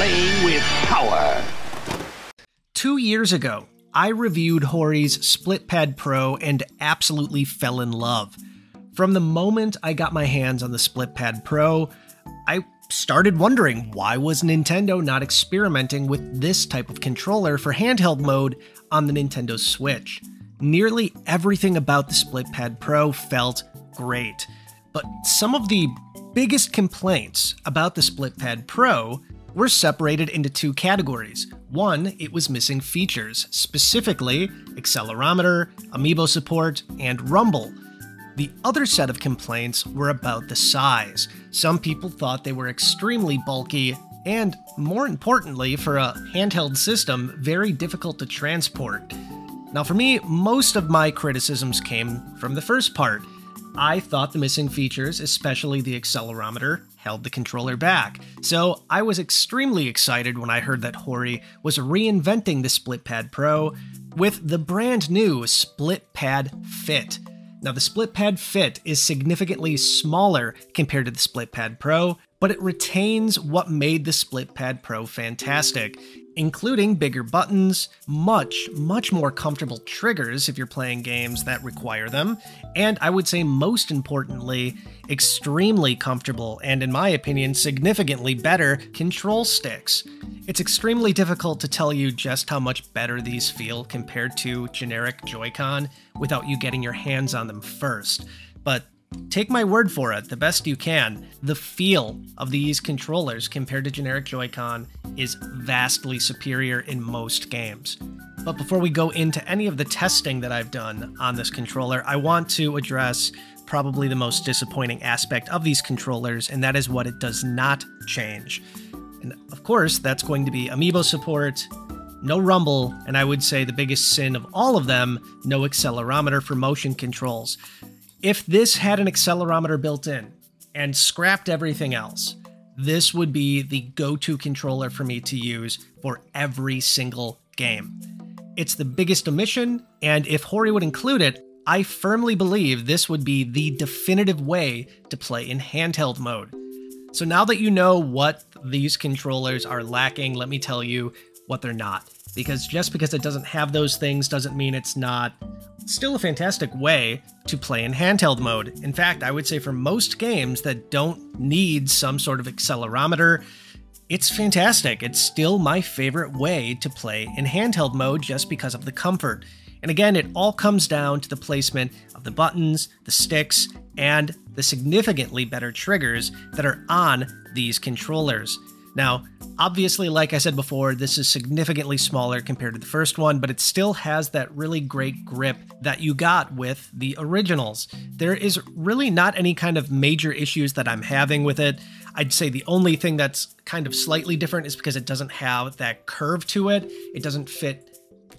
playing with power. 2 years ago, I reviewed Hori's SplitPad Pro and absolutely fell in love. From the moment I got my hands on the SplitPad Pro, I started wondering, why was Nintendo not experimenting with this type of controller for handheld mode on the Nintendo Switch? Nearly everything about the SplitPad Pro felt great, but some of the biggest complaints about the SplitPad Pro were separated into two categories. One, it was missing features, specifically accelerometer, amiibo support, and rumble. The other set of complaints were about the size. Some people thought they were extremely bulky, and more importantly, for a handheld system, very difficult to transport. Now for me, most of my criticisms came from the first part. I thought the missing features, especially the accelerometer, held the controller back. So I was extremely excited when I heard that Hori was reinventing the SplitPad Pro with the brand new SplitPad Fit. Now the SplitPad Fit is significantly smaller compared to the SplitPad Pro, but it retains what made the SplitPad Pro fantastic, including bigger buttons, much more comfortable triggers if you're playing games that require them, and I would say most importantly, extremely comfortable and in my opinion significantly better control sticks. It's extremely difficult to tell you just how much better these feel compared to generic Joy-Con without you getting your hands on them first, but take my word for it, the best you can. The feel of these controllers compared to generic Joy-Con is vastly superior in most games. But before we go into any of the testing that I've done on this controller, I want to address probably the most disappointing aspect of these controllers, and that is what it does not change. And of course, that's going to be amiibo support, no rumble, and I would say the biggest sin of all of them, no accelerometer for motion controls. If this had an accelerometer built in and scrapped everything else, this would be the go-to controller for me to use for every single game. It's the biggest omission, and if Hori would include it, I firmly believe this would be the definitive way to play in handheld mode. So now that you know what these controllers are lacking, let me tell you what they're not. Because just because it doesn't have those things doesn't mean it's not still a fantastic way to play in handheld mode. In fact, I would say for most games that don't need some sort of accelerometer, it's fantastic. It's still my favorite way to play in handheld mode just because of the comfort. And again, it all comes down to the placement of the buttons, the sticks, and the significantly better triggers that are on these controllers. Now, obviously, like I said before, this is significantly smaller compared to the first one, but it still has that really great grip that you got with the originals. There is really not any kind of major issues that I'm having with it. I'd say the only thing that's kind of slightly different is because it doesn't have that curve to it. It doesn't fit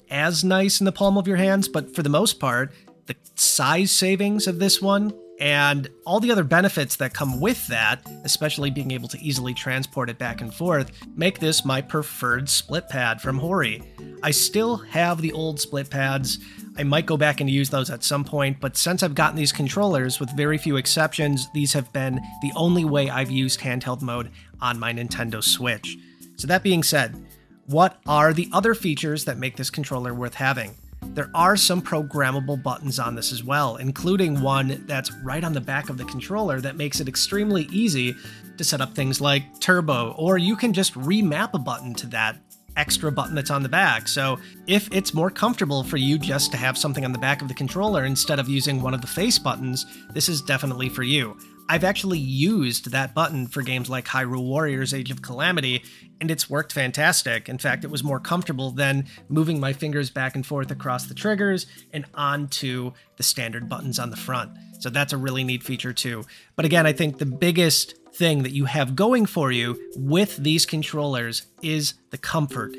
as nice in the palm of your hands, but for the most part, the size savings of this one and all the other benefits that come with that, especially being able to easily transport it back and forth, make this my preferred split pad from Hori. I still have the old split pads. I might go back and use those at some point, but since I've gotten these controllers, with very few exceptions, these have been the only way I've used handheld mode on my Nintendo Switch. So that being said, what are the other features that make this controller worth having? There are some programmable buttons on this as well, including one that's right on the back of the controller that makes it extremely easy to set up things like turbo, or you can just remap a button to that extra button that's on the back. So if it's more comfortable for you just to have something on the back of the controller instead of using one of the face buttons, this is definitely for you. I've actually used that button for games like Hyrule Warriors Age of Calamity, and it's worked fantastic. In fact, it was more comfortable than moving my fingers back and forth across the triggers and onto the standard buttons on the front. So that's a really neat feature too. But again, I think the biggest thing that you have going for you with these controllers is the comfort.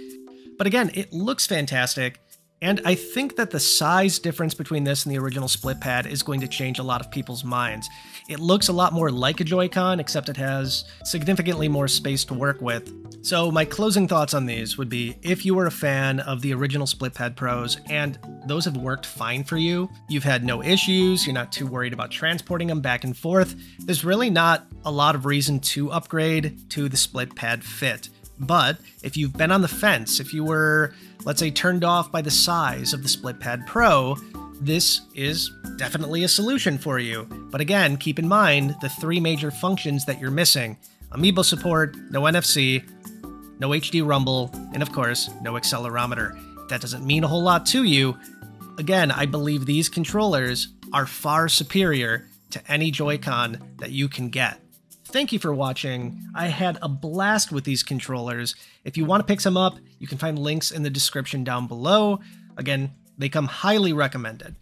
But again, it looks fantastic. And I think that the size difference between this and the original split pad is going to change a lot of people's minds. It looks a lot more like a Joy-Con, except it has significantly more space to work with. So my closing thoughts on these would be, if you were a fan of the original split pad Pros and those have worked fine for you, you've had no issues, you're not too worried about transporting them back and forth, there's really not a lot of reason to upgrade to the split pad Fit. But if you've been on the fence, if you were, let's say, turned off by the size of the SplitPad Pro, this is definitely a solution for you. But again, keep in mind the 3 major functions that you're missing: Amiibo support, no NFC, no HD rumble, and of course, no accelerometer. If that doesn't mean a whole lot to you, again, I believe these controllers are far superior to any Joy-Con that you can get. Thank you for watching. I had a blast with these controllers. If you want to pick some up, you can find links in the description down below. Again, they come highly recommended.